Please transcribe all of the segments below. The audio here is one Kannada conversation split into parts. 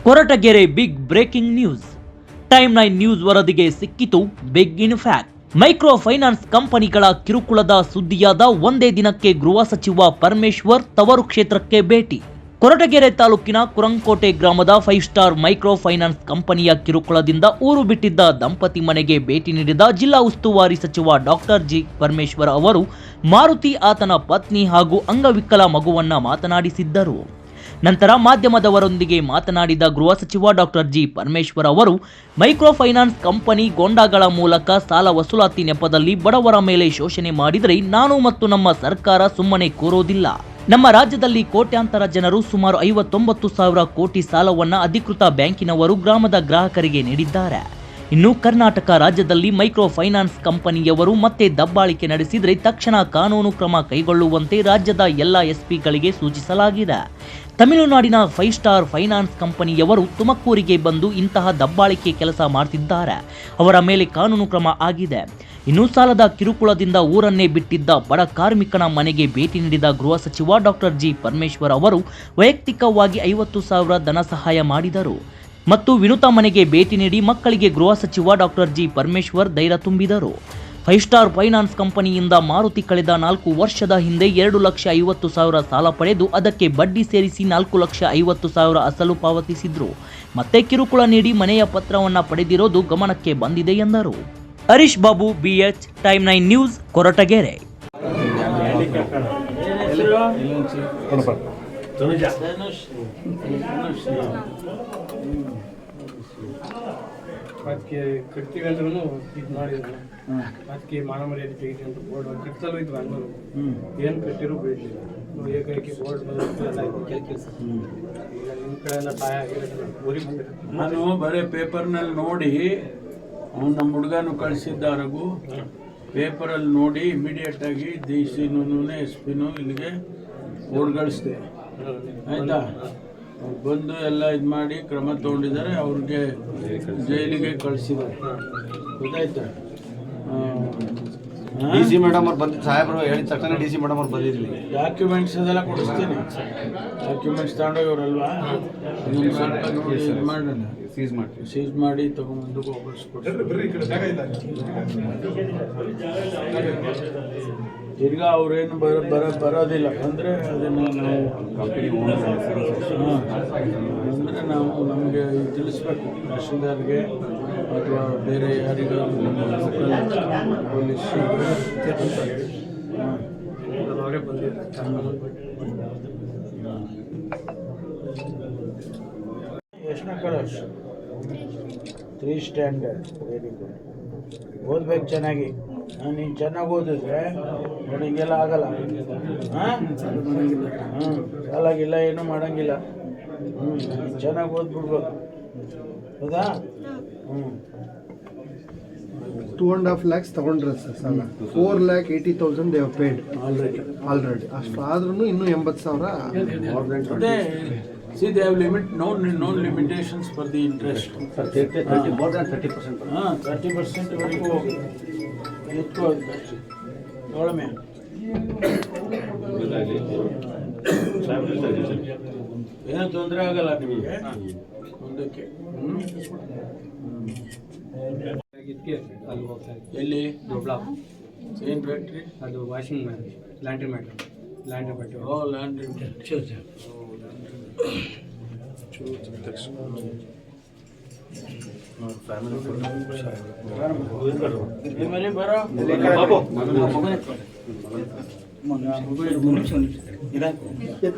Koratagere big breaking news. Time 9 news ವರದಿಗೆ ಸಿಕ್ಕಿತು ಬಿಗ್ ಇನ್ಫ್ಯಾಕ್ಟ್. ಮೈಕ್ರೋ ಫೈನಾನ್ಸ್ ಕಂಪನಿಗಳ ಕಿರುಕುಳದ ಸುದ್ದಿಯಾದ ಒಂದೇ ದಿನಕ್ಕೆ ಗೃಹ ಸಚಿವ ಪರಮೇಶ್ವರ್ ತವರು ಕ್ಷೇತ್ರಕ್ಕೆ ಭೇಟಿ. ಕೊರಟಗೆರೆ ತಾಲೂಕಿನ ಕುರಂಕೋಟೆ ಗ್ರಾಮದ 5 ಸ್ಟಾರ್ ಮೈಕ್ರೋ ಫೈನಾನ್ಸ್ ಕಂಪನಿಯ ಕಿರುಕುಳದಿಂದ ಊರು ಬಿಟ್ಟಿದ್ದ ದಂಪತಿ ಮನೆಗೆ ಭೇಟಿ ನೀಡಿದ ಜಿಲ್ಲಾ ಉಸ್ತುವಾರಿ ಸಚಿವ ಡಾಕ್ಟರ್ ಜಿ ಪರಮೇಶ್ವರ್ ಅವರು ಮಾರುತಿ, ಆತನ ಪತ್ನಿ ಹಾಗೂ ಅಂಗವಿಕಲ ಮಗುವನ್ನ ಮಾತನಾಡಿಸಿದ್ದರು. ನಂತರ ಮಾಧ್ಯಮದವರೊಂದಿಗೆ ಮಾತನಾಡಿದ ಗೃಹ ಸಚಿವ ಡಾಕ್ಟರ್ ಜಿ ಪರಮೇಶ್ವರ್ ಅವರು ಮೈಕ್ರೋ ಫೈನಾನ್ಸ್ ಕಂಪನಿ ಗೋಂಡಾಗಳ ಮೂಲಕ ಸಾಲ ವಸೂಲಾತಿ ನೆಪದಲ್ಲಿ ಬಡವರ ಮೇಲೆ ಶೋಷಣೆ ಮಾಡಿದರೆ ನಾನು ಮತ್ತು ನಮ್ಮ ಸರ್ಕಾರ ಸುಮ್ಮನೆ ಕೂರೋದಿಲ್ಲ. ನಮ್ಮ ರಾಜ್ಯದಲ್ಲಿ ಕೋಟ್ಯಾಂತರ ಜನರು ಸುಮಾರು 59,000 ಕೋಟಿ ಸಾಲವನ್ನ ಅಧಿಕೃತ ಬ್ಯಾಂಕಿನವರು ಗ್ರಾಮದ ಗ್ರಾಹಕರಿಗೆ ನೀಡಿದ್ದಾರೆ. ಇನ್ನು ಕರ್ನಾಟಕ ರಾಜ್ಯದಲ್ಲಿ ಮೈಕ್ರೋ ಫೈನಾನ್ಸ್ ಕಂಪನಿಯವರು ಮತ್ತೆ ದಬ್ಬಾಳಿಕೆ ನಡೆಸಿದರೆ ತಕ್ಷಣ ಕಾನೂನು ಕ್ರಮ ಕೈಗೊಳ್ಳುವಂತೆ ರಾಜ್ಯದ ಎಲ್ಲ ಎಸ್ಪಿಗಳಿಗೆ ಸೂಚಿಸಲಾಗಿದೆ. ತಮಿಳುನಾಡಿನ 5 ಸ್ಟಾರ್ ಫೈನಾನ್ಸ್ ಕಂಪನಿಯವರು ತುಮಕೂರಿಗೆ ಬಂದು ಇಂತಹ ದಬ್ಬಾಳಿಕೆ ಕೆಲಸ ಮಾಡ್ತಿದ್ದಾರೆ. ಅವರ ಮೇಲೆ ಕಾನೂನು ಕ್ರಮ ಆಗಿದೆ. ಇನ್ನು ಸಾಲದ ಕಿರುಕುಳದಿಂದ ಊರನ್ನೇ ಬಿಟ್ಟಿದ್ದ ಬಡ ಕಾರ್ಮಿಕನ ಮನೆಗೆ ಭೇಟಿ ನೀಡಿದ ಗೃಹ ಸಚಿವ ಡಾಕ್ಟರ್ ಜಿ ಪರಮೇಶ್ವರ್ ಅವರು ವೈಯಕ್ತಿಕವಾಗಿ 50,000 ಧನ ಸಹಾಯ ಮಾಡಿದರು ಮತ್ತು ವಿನುತಾ ಮನೆಗೆ ಭೇಟಿ ನೀಡಿ ಮಕ್ಕಳಿಗೆ ಗೃಹ ಸಚಿವ ಡಾಕ್ಟರ್ ಜಿ ಪರಮೇಶ್ವರ್ ಧೈರ್ಯ ತುಂಬಿದರು. 5 ಸ್ಟಾರ್ ಫೈನಾನ್ಸ್ ಕಂಪನಿಯಿಂದ ಮಾರುತಿ ಕಳೆದ 4 ವರ್ಷದ ಹಿಂದೆ 2,50,000 ಸಾಲ ಪಡೆದು ಅದಕ್ಕೆ ಬಡ್ಡಿ ಸೇರಿಸಿ 4,50,000 ಅಸಲು ಪಾವತಿಸಿದ್ರು. ಮತ್ತೆ ಕಿರುಕುಳ ನೀಡಿ ಮನೆಯ ಪತ್ರವನ್ನ ಪಡೆದಿರೋದು ಗಮನಕ್ಕೆ ಬಂದಿದೆ ಎಂದರು. Harish Babu, BH, time 9 news, Koratagere. ಅದಕ್ಕೆ ಕಟ್ತೀವಿ ಅಂದ್ರೂ ಇದು ಮಾಡಿದ್ರು. ಅದಕ್ಕೆ ಮಾನ ಮರ್ಯಾದೆ ತೆಗಿತೀವಿ ಅಂತ ಬೋರ್ಡ್ ಕಟ್ಸಲು ಇದ್ವು ಅಂದರು. ಏನು ಕಟ್ಟಿರೂ ಬೇಡಲಿಲ್ಲ. ಏಕೈಕಿ ಬೋರ್ಡ್ ಕೆಲಸ ಈಗ ನಿಮ್ಮ ಕಡೆ ಎಲ್ಲ ಸಹಾಯ ಆಗಿರೋದಿಲ್ಲ. ಊರಿಗೆ ಬಂದಿರ ನಾನು ಬರೀ ಪೇಪರ್ನಲ್ಲಿ ನೋಡಿ ಅವ್ನು ನಮ್ಮ ಹುಡುಗನು ಕಳಿಸಿದ್ದಾರಗು ಪೇಪರಲ್ಲಿ ನೋಡಿ ಇಮಿಡಿಯೇಟಾಗಿ DC-ನೂ SP-ನೂ ಇಲ್ಲಿಗೆ ಬೋರ್ಡ್ಗಳಿಸಿದೆ. ಆಯಿತಾ, ಬಂದು ಎಲ್ಲ ಇದು ಮಾಡಿ ಕ್ರಮ ತೊಗೊಂಡಿದ್ದಾರೆ. ಅವ್ರಿಗೆ ಜೈಲಿಗೆ ಕಳಿಸಿದ್ದಾರೆ. ಗೊತ್ತಾಯ್ತಾ? DC ಮೇಡಮ್ ಅವ್ರು ಬಂದಿದ್ದು, ಸಾಹೇಬರು ಹೇಳಿದ ತಕ್ಷಣ DC ಮೇಡಮ್ ಅವ್ರು ಬಂದಿರಲಿ. ಡಾಕ್ಯುಮೆಂಟ್ಸ್ ಅದೆಲ್ಲ ಕೊಡಿಸ್ತೀನಿ. ಡಾಕ್ಯುಮೆಂಟ್ಸ್ ತಗೊಂಡೋಗಿವ್ರಲ್ವಾ, ಇನ್ನೊಂದು ಸ್ವಲ್ಪ ನೋಡಿ ಇದು ಮಾಡೋಣ, ಸೀಸ್ ಮಾಡಿ ತೊಗೊಂಬಂದು ವಾಪಸ್ ಕೊಡ್ತೀನಿ. ತಿರ್ಗಾ ಅವ್ರೇನು ಬರೋದಿಲ್ಲ ಅಂದರೆ ಅದನ್ನು ನಾವು ನಮಗೆ ತಿಳಿಸ್ಬೇಕು ತಹಶೀಲ್ದಾರ್ಗೆ ಅಥವಾ ಬೇರೆ ಯಾರಿಗಾದ್ರು ಪೊಲೀಸ್ ಅವರೇ ಬಂದಿರ್ತಾರೆ. ಎಷ್ಟನೇ ಕ್ಲಾಸ್? 3 ಸ್ಟ್ಯಾಂಡರ್ಡ್. Very good. ಓದ್ಬೇಕು ಚೆನ್ನಾಗಿ. ನೀನು ಚೆನ್ನಾಗಿ ಓದಿದ್ರೆ ನಿನಗೆಲ್ಲ ಆಗಲ್ಲ. ಸಾಲಾಗಿಲ್ಲ, ಏನೂ ಮಾಡೋಂಗಿಲ್ಲ. ಚೆನ್ನಾಗಿ ಓದ್ಬಿಡ್ಬೇಕು. ಹೌದಾ? 2.5 lakhs ತಗೊಂಡ್ರೆ ಸರ್ ಸಾಲ. 4,80,000 they have paid already. ಅಷ್ಟು ಆದ್ರೂ ಇನ್ನೂ 80,000. ಅದೇ see they have no limitations for the interest. More than 30%. 30% ವರೆಗೂ ಎತ್ಕೋ ತೊಗೊಳಮೆ. ಏನೂ ತೊಂದರೆ ಆಗಲ್ಲ ನಿಮಗೆ ಮುಂದಕ್ಕೆ. ಅಲ್ಲಿ ಹೋಗ್ತಾ ಇದ್ವಿ. ಎಲ್ಲಿ? ದೊಡ್ಡಬಳ್ಳಾಪುರ. ಏನು ಫ್ಯಾಕ್ಟ್ರಿ? ಅದು ವಾಷಿಂಗ್ ಲ್ಯಾಂಡ್ರಿ ಮ್ಯಾಟ್ರ್. ಓ, ಲ್ಯಾಂಡ್ರಿ.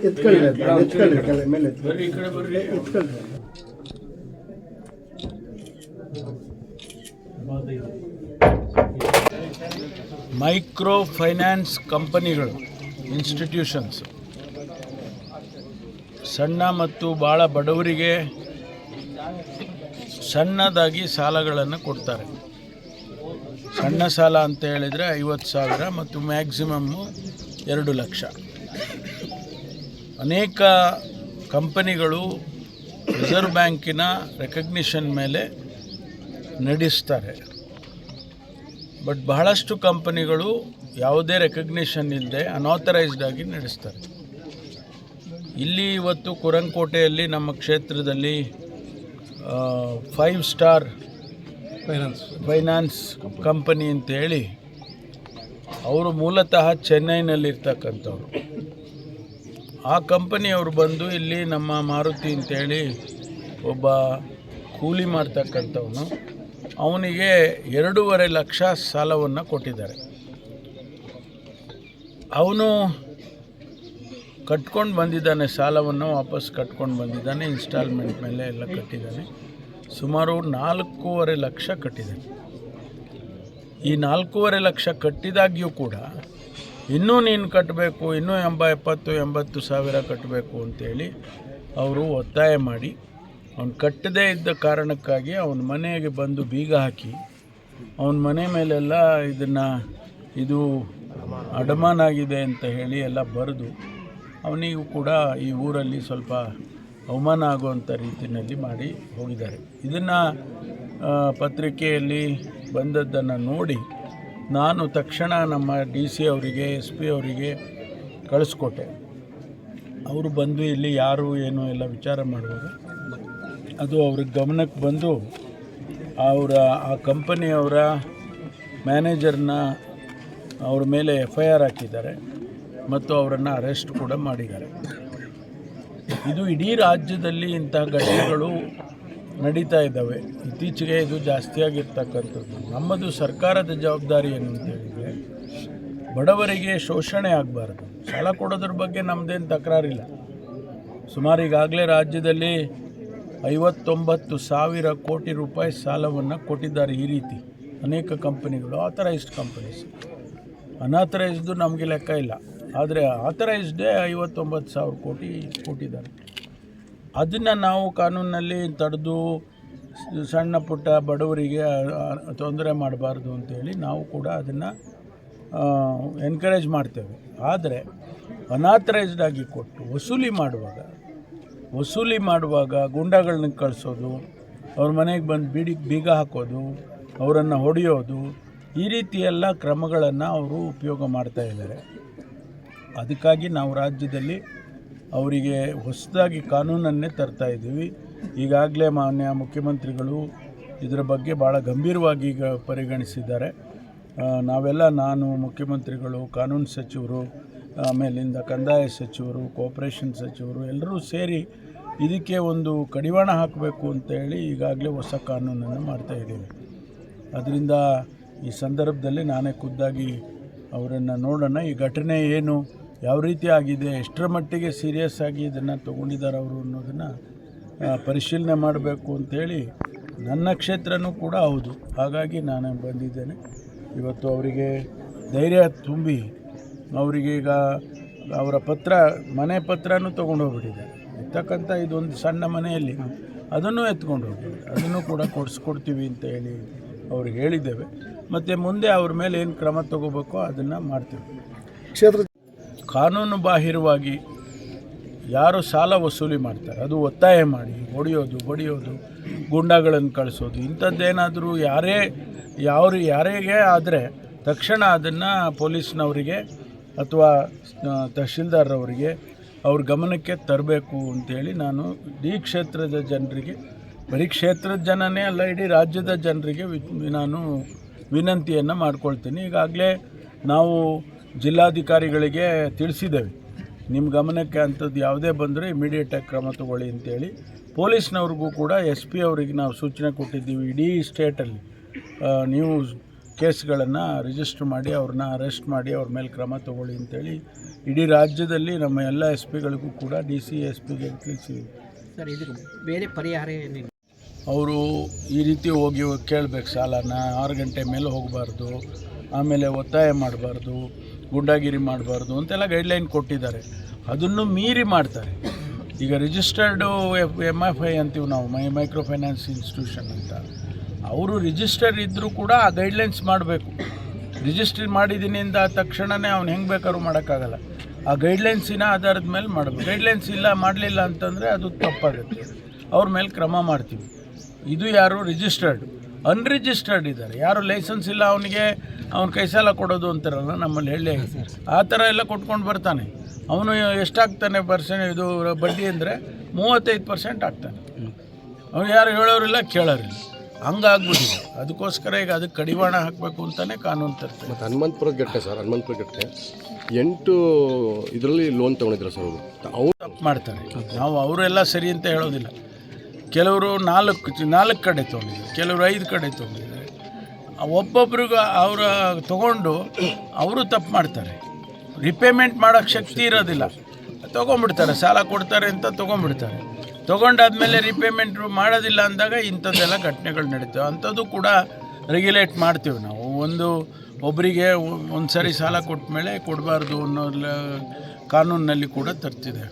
ಎತ್ಕೊಳ್ಳಿ ಮೇಲೆ ಬರ್ರಿ, ಈ ಕಡೆ ಬರ್ರಿ. ಎತ್ಕೊಳ್ಳಿ. ಮೈಕ್ರೋ ಫೈನಾನ್ಸ್ ಕಂಪನಿಗಳು, ಇನ್ಸ್ಟಿಟ್ಯೂಷನ್ಸ್ ಸಣ್ಣ ಮತ್ತು ಭಾಳ ಬಡವರಿಗೆ ಸಣ್ಣದಾಗಿ ಸಾಲಗಳನ್ನು ಕೊಡ್ತಾರೆ. ಸಣ್ಣ ಸಾಲ ಅಂತ ಹೇಳಿದರೆ 50,000 ಮತ್ತು ಮ್ಯಾಕ್ಸಿಮಮ್ಮು 2 ಲಕ್ಷ. ಅನೇಕ ಕಂಪನಿಗಳು ರಿಸರ್ವ್ ಬ್ಯಾಂಕಿನ ರೆಕಗ್ನಿಷನ್ ಮೇಲೆ ನಡೆಸ್ತಾರೆ. ಬಟ್ ಬಹಳಷ್ಟು ಕಂಪನಿಗಳು ಯಾವುದೇ ರೆಕಗ್ನಿಷನ್ ಇಲ್ಲದೆ ಅನಾಥರೈಸ್ಡ್ ಆಗಿ ನಡೆಸ್ತಾರೆ. ಇಲ್ಲಿ ಇವತ್ತು ಕುರಂಕೋಟೆಯಲ್ಲಿ ನಮ್ಮ ಕ್ಷೇತ್ರದಲ್ಲಿ 5 ಸ್ಟಾರ್ ಫೈನಾನ್ಸ್ ಕಂಪನಿ ಅಂತೇಳಿ ಅವರು ಮೂಲತಃ ಚೆನ್ನೈನಲ್ಲಿರ್ತಕ್ಕಂಥವ್ರು. ಆ ಕಂಪನಿಯವರು ಬಂದು ಇಲ್ಲಿ ನಮ್ಮ ಮಾರುತಿ ಅಂತೇಳಿ ಒಬ್ಬ ಕೂಲಿ ಮಾಡ್ತಕ್ಕಂಥವನು, ಅವನಿಗೆ 2.5 ಲಕ್ಷ ಸಾಲವನ್ನು ಕೊಟ್ಟಿದ್ದಾರೆ. ಅವನು ಕಟ್ಕೊಂಡು ಬಂದಿದ್ದಾನೆ, ಸಾಲವನ್ನು ವಾಪಸ್ ಕಟ್ಕೊಂಡು ಬಂದಿದ್ದಾನೆ, ಇನ್ಸ್ಟಾಲ್ಮೆಂಟ್ ಮೇಲೆ ಎಲ್ಲ ಕಟ್ಟಿದ್ದಾನೆ. ಸುಮಾರು 4.5 ಲಕ್ಷ ಕಟ್ಟಿದ್ದಾನೆ. ಈ 4.5 ಲಕ್ಷ ಕಟ್ಟಿದಾಗ್ಯೂ ಕೂಡ ಇನ್ನೂ ನೀನು ಕಟ್ಟಬೇಕು, ಇನ್ನೂ 80 ಸಾವಿರ ಕಟ್ಟಬೇಕು ಅಂತೇಳಿ ಅವರು ಒತ್ತಾಯ ಮಾಡಿ ಅವನು ಕಟ್ಟದೇ ಇದ್ದ ಕಾರಣಕ್ಕಾಗಿ ಅವನ ಮನೆಗೆ ಬಂದು ಬೀಗ ಹಾಕಿ ಅವನ ಮನೆ ಮೇಲೆಲ್ಲ ಇದು ಅಡಮಾನ ಆಗಿದೆ ಅಂತ ಹೇಳಿ ಎಲ್ಲ ಬರೆದು ಅವನಿಗೂ ಕೂಡ ಈ ಊರಲ್ಲಿ ಸ್ವಲ್ಪ ಅವಮಾನ ಆಗುವಂಥ ರೀತಿಯಲ್ಲಿ ಮಾಡಿ ಹೋಗಿದ್ದಾರೆ. ಇದನ್ನು ಪತ್ರಿಕೆಯಲ್ಲಿ ಬಂದದ್ದನ್ನು ನೋಡಿ ನಾನು ತಕ್ಷಣ ನಮ್ಮ DC ಅವರಿಗೆ SP ಅವರಿಗೆ ಕಳಿಸ್ಕೊಟ್ಟೆ. ಅವರು ಬಂದು ಇಲ್ಲಿ ಯಾರು ಏನು ಎಲ್ಲ ವಿಚಾರ ಮಾಡುವಾಗ ಅದು ಅವ್ರಿಗೆ ಗಮನಕ್ಕೆ ಬಂದು ಆ ಕಂಪನಿಯವರ ಮ್ಯಾನೇಜರ್ನ ಅವ್ರ ಮೇಲೆ FIR ಹಾಕಿದ್ದಾರೆ ಮತ್ತು ಅವರನ್ನು ಅರೆಸ್ಟ್ ಕೂಡ ಮಾಡಿದ್ದಾರೆ. ಇದು ಇಡೀ ರಾಜ್ಯದಲ್ಲಿ ಇಂತಹ ಘಟನೆಗಳು ನಡೀತಾ ಇದ್ದಾವೆ. ಇತ್ತೀಚೆಗೆ ಇದು ಜಾಸ್ತಿಯಾಗಿರ್ತಕ್ಕಂಥದ್ದು. ನಮ್ಮದು ಸರ್ಕಾರದ ಜವಾಬ್ದಾರಿ ಏನು ಅಂತ ಹೇಳಿದರೆ ಬಡವರಿಗೆ ಶೋಷಣೆ ಆಗಬಾರ್ದು. ಸಾಲ ಕೊಡೋದ್ರ ಬಗ್ಗೆ ನಮ್ಮದೇನು ತಕರಾರಿಲ್ಲ. ಸುಮಾರು ಈಗಾಗಲೇ ರಾಜ್ಯದಲ್ಲಿ 59,000 ಕೋಟಿ ರೂಪಾಯಿ ಸಾಲವನ್ನು ಕೊಟ್ಟಿದ್ದಾರೆ. ಈ ರೀತಿ ಅನೇಕ ಕಂಪನಿಗಳು, ಆಥರೈಸ್ಡ್ ಕಂಪನೀಸ್. ಅನಾಥರೈಸ್ದು ನಮಗೆ ಲೆಕ್ಕ ಇಲ್ಲ, ಆದರೆ ಆಥರೈಸ್ಡೇ 59,000 ಕೋಟಿ ಕೊಟ್ಟಿದ್ದಾರೆ. ಅದನ್ನು ನಾವು ಕಾನೂನಿನಲ್ಲಿ ತಡೆದು ಸಣ್ಣ ಪುಟ್ಟ ಬಡವರಿಗೆ ತೊಂದರೆ ಮಾಡಬಾರ್ದು ಅಂತೇಳಿ ನಾವು ಕೂಡ ಅದನ್ನು ಎನ್ಕರೇಜ್ ಮಾಡ್ತೇವೆ. ಆದರೆ ಅನಾಥರೈಸ್ಡ್ ಆಗಿ ಕೊಟ್ಟು ವಸೂಲಿ ಮಾಡುವಾಗ ಗುಂಡಾಗಳನ್ನ ಕಳಿಸೋದು, ಅವ್ರ ಮನೆಗೆ ಬಂದು ಬೀಗ ಹಾಕೋದು, ಅವರನ್ನು ಹೊಡೆಯೋದು, ಈ ರೀತಿಯೆಲ್ಲ ಕ್ರಮಗಳನ್ನು ಅವರು ಉಪಯೋಗ ಮಾಡ್ತಾ ಇದ್ದಾರೆ. ಅದಕ್ಕಾಗಿ ನಾವು ರಾಜ್ಯದಲ್ಲಿ ಅವರಿಗೆ ಹೊಸದಾಗಿ ಕಾನೂನನ್ನೇ ತರ್ತಾ ಇದ್ದೀವಿ. ಈಗಾಗಲೇ ಮಾನ್ಯ ಮುಖ್ಯಮಂತ್ರಿಗಳು ಇದರ ಬಗ್ಗೆ ಭಾಳ ಗಂಭೀರವಾಗಿ ಈಗ ಪರಿಗಣಿಸಿದ್ದಾರೆ. ನಾನು ಮುಖ್ಯಮಂತ್ರಿಗಳು, ಕಾನೂನು ಸಚಿವರು, ಆಮೇಲಿಂದ ಕಂದಾಯ ಸಚಿವರು, ಕೋಆಪರೇಷನ್ ಸಚಿವರು ಎಲ್ಲರೂ ಸೇರಿ ಇದಕ್ಕೆ ಒಂದು ಕಡಿವಾಣ ಹಾಕಬೇಕು ಅಂತೇಳಿ ಈಗಾಗಲೇ ಹೊಸ ಕಾನೂನನ್ನು ಮಾಡ್ತಾಯಿದ್ದೀವಿ. ಅದರಿಂದ ಈ ಸಂದರ್ಭದಲ್ಲಿ ನಾನೇ ಖುದ್ದಾಗಿ ಅವರನ್ನು ನೋಡೋಣ, ಈ ಘಟನೆ ಏನು, ಯಾವ ರೀತಿ ಆಗಿದೆ, ಎಷ್ಟರ ಮಟ್ಟಿಗೆ ಸೀರಿಯಸ್ ಆಗಿ ಇದನ್ನು ತೊಗೊಂಡಿದ್ದಾರೆ ಅವರು ಅನ್ನೋದನ್ನು ಪರಿಶೀಲನೆ ಮಾಡಬೇಕು ಅಂಥೇಳಿ ನನ್ನ ಕ್ಷೇತ್ರನೂ ಕೂಡ ಹೌದು. ಹಾಗಾಗಿ ನಾನು ಬಂದಿದ್ದೇನೆ ಇವತ್ತು. ಅವರಿಗೆ ಧೈರ್ಯ ತುಂಬಿ ಅವರಿಗೆ ಈಗ ಅವರ ಮನೆ ಪತ್ರನೂ ತೊಗೊಂಡೋಗ್ಬಿಟ್ಟಿದ್ದಾರೆ. ಇರ್ತಕ್ಕಂಥ ಇದೊಂದು ಸಣ್ಣ ಮನೆಯಲ್ಲಿ ಅದನ್ನು ಎತ್ಕೊಂಡು ಹೋಗಿದ್ದಾರೆ. ಅದನ್ನು ಕೂಡ ಕೊಡಿಸ್ಕೊಡ್ತೀವಿ ಅಂತ ಹೇಳಿ ಅವ್ರಿಗೆ ಹೇಳಿದ್ದೇವೆ. ಮತ್ತು ಮುಂದೆ ಅವ್ರ ಮೇಲೆ ಏನು ಕ್ರಮ ತಗೋಬೇಕೋ ಅದನ್ನು ಮಾಡ್ತೀವಿ. ಕಾನೂನು ಬಾಹಿರವಾಗಿ ಯಾರು ಸಾಲ ವಸೂಲಿ ಮಾಡ್ತಾರೆ, ಅದು ಒತ್ತಾಯ ಮಾಡಿ ಹೊಡೆಯೋದು, ಬಡಿಯೋದು, ಗುಂಡಾಗಳನ್ನು ಕಳಿಸೋದು, ಇಂಥದ್ದೇನಾದರೂ ಯಾರಿಗೆ ಆದರೆ ತಕ್ಷಣ ಅದನ್ನು ಪೊಲೀಸ್ನವರಿಗೆ ಅಥವಾ ತಹಶೀಲ್ದಾರ್ರವರಿಗೆ ಅವ್ರ ಗಮನಕ್ಕೆ ತರಬೇಕು ಅಂತೇಳಿ ನಾನು ಇಡೀ ಕ್ಷೇತ್ರದ ಜನರಿಗೆ, ಬರೀ ಕ್ಷೇತ್ರದ ಜನನೇ ಅಲ್ಲ ಇಡೀ ರಾಜ್ಯದ ಜನರಿಗೆ ನಾನು ವಿನಂತಿಯನ್ನು ಮಾಡ್ಕೊಳ್ತೀನಿ. ಈಗಾಗಲೇ ನಾವು ಜಿಲ್ಲಾಧಿಕಾರಿಗಳಿಗೆ ತಿಳಿಸಿದ್ದೇವೆ, ನಿಮ್ಮ ಗಮನಕ್ಕೆ ಅಂಥದ್ದು ಯಾವುದೇ ಬಂದರೆ ಇಮಿಡಿಯೇಟಾಗಿ ಕ್ರಮ ತಗೊಳ್ಳಿ ಅಂತೇಳಿ. ಪೊಲೀಸ್ನವ್ರಿಗೂ ಕೂಡ SP ಅವರಿಗೆ ನಾವು ಸೂಚನೆ ಕೊಟ್ಟಿದ್ದೀವಿ, ಇಡೀ ಸ್ಟೇಟಲ್ಲಿ ನೀವು ಕೇಸ್ಗಳನ್ನು ರಿಜಿಸ್ಟರ್ ಮಾಡಿ ಅವ್ರನ್ನ ಅರೆಸ್ಟ್ ಮಾಡಿ ಅವ್ರ ಮೇಲೆ ಕ್ರಮ ತಗೊಳ್ಳಿ ಅಂತೇಳಿ ಇಡೀ ರಾಜ್ಯದಲ್ಲಿ ನಮ್ಮ ಎಲ್ಲ SP ಗಳಿಗೂ ಕೂಡ DC SPಗೆ ತಿಳಿಸಿದ್ದೀವಿ. ಸರ್, ಇದಕ್ಕೆ ಬೇರೆ ಪರಿಹಾರ ಏನಿಲ್ಲ? ಅವರು ಈ ರೀತಿ ಹೋಗಿ ಕೇಳಬೇಕು ಸಾಲನ, 6 ಗಂಟೆ ಮೇಲೆ ಹೋಗಬಾರ್ದು, ಆಮೇಲೆ ಒತ್ತಾಯ ಮಾಡಬಾರ್ದು, ಗುಂಡಾಗಿರಿ ಮಾಡಬಾರ್ದು ಅಂತೆಲ್ಲ ಗೈಡ್ಲೈನ್ ಕೊಟ್ಟಿದ್ದಾರೆ. ಅದನ್ನು ಮೀರಿ ಮಾಡ್ತಾರೆ. ಈಗ ರಿಜಿಸ್ಟರ್ಡು MFI ಅಂತೀವಿ ನಾವು, ಮೈಕ್ರೋ ಫೈನಾನ್ಸ್ ಇನ್ಸ್ಟಿಟ್ಯೂಷನ್ ಅಂತ. ಅವರು ರಿಜಿಸ್ಟರ್ ಇದ್ದರೂ ಕೂಡ ಆ ಗೈಡ್ಲೈನ್ಸ್ ಮಾಡಬೇಕು. ರಿಜಿಸ್ಟರ್ ಮಾಡಿದ್ದೀನಿ ಅಂದ ತಕ್ಷಣವೇ ಅವ್ನು ಹೆಂಗೆ ಬೇಕಾದ್ರೂ ಮಾಡೋಕ್ಕಾಗಲ್ಲ. ಆ ಗೈಡ್ಲೈನ್ಸಿನ ಆಧಾರದ ಮೇಲೆ ಮಾಡಬೇಕು. ಗೈಡ್ಲೈನ್ಸ್ ಮಾಡಲಿಲ್ಲ ಅಂತಂದರೆ ಅದು ತಪ್ಪಾಗುತ್ತೆ, ಅವ್ರ ಮೇಲೆ ಕ್ರಮ ಮಾಡ್ತೀವಿ. ಇದು ಯಾರು ರಿಜಿಸ್ಟರ್ಡ್. ಅನ್ರಿಜಿಸ್ಟರ್ಡ್ ಇದ್ದಾರೆ, ಯಾರು ಲೈಸೆನ್ಸ್ ಇಲ್ಲ ಅವನಿಗೆ ಅವ್ನು ಕೈ ಸಾಲ ಕೊಡೋದು ಅಂತಾರಲ್ಲ ನಮ್ಮಲ್ಲಿ ಹೇಳಿ, ಆ ಥರ ಎಲ್ಲ ಕೊಟ್ಕೊಂಡು ಬರ್ತಾನೆ. ಅವನು ಎಷ್ಟಾಗ್ತಾನೆ ಇದು ಬಡ್ಡಿ ಅಂದರೆ 35% ಆಗ್ತಾನೆ. ಅವ್ರು ಯಾರು ಹೇಳೋರಿಲ್ಲ ಕೇಳೋರಿಲ್ಲ, ಹಂಗಾಗ್ಬಿಟ್ಟಿದೆ. ಅದಕ್ಕೋಸ್ಕರ ಈಗ ಅದಕ್ಕೆ ಕಡಿವಾಣ ಹಾಕಬೇಕು ಅಂತಲೇ ಕಾನೂನು ತರ್ತಾರೆ. ಮತ್ತು ಹನುಮಂತಪುರ ಘಟ್ಟೆ ಸರ್, ಹನುಮಂತಪುರ ಘಟ್ಟೆ 8 ಇದರಲ್ಲಿ ಲೋನ್ ತೊಗೊಂಡಿದ್ರು ಸರ್ ಅವರು. ಅವ್ರು ತಪ್ಪು ಮಾಡ್ತಾರೆ. ನಾವು ಅವರೆಲ್ಲ ಸರಿ ಅಂತ ಹೇಳೋದಿಲ್ಲ. ಕೆಲವರು 4 ಕಡೆ ತೊಗೊಂಡಿದ್ದಾರೆ, ಕೆಲವರು 5 ಕಡೆ ತೊಗೊಂಡಿದ್ದಾರೆ. ಒಬ್ಬೊಬ್ರಿಗೂ ಅವರ ತೊಗೊಂಡು ಅವರು ತಪ್ಪು ಮಾಡ್ತಾರೆ. ರಿಪೇಮೆಂಟ್ ಮಾಡೋಕ್ಕೆ ಶಕ್ತಿ ಇರೋದಿಲ್ಲ, ತೊಗೊಂಡ್ಬಿಡ್ತಾರೆ. ಸಾಲ ಕೊಡ್ತಾರೆ ಅಂತ ತೊಗೊಂಡ್ಬಿಡ್ತಾರೆ. ತೊಗೊಂಡಾದ್ಮೇಲೆ ರಿಪೇಮೆಂಟ್ ಮಾಡೋದಿಲ್ಲ ಅಂದಾಗ ಇಂಥದ್ದೆಲ್ಲ ಘಟನೆಗಳು ನಡೀತವೆ. ಅಂಥದ್ದು ಕೂಡ ರೆಗ್ಯುಲೇಟ್ ಮಾಡ್ತೀವಿ ನಾವು. ಒಬ್ಬರಿಗೆ ಒಂದು ಸರಿ ಸಾಲ ಕೊಟ್ಟ ಮೇಲೆ ಕೊಡಬಾರ್ದು ಅನ್ನೋ ಕಾನೂನಿನಲ್ಲಿ ಕೂಡ ತರ್ತಿದೆ.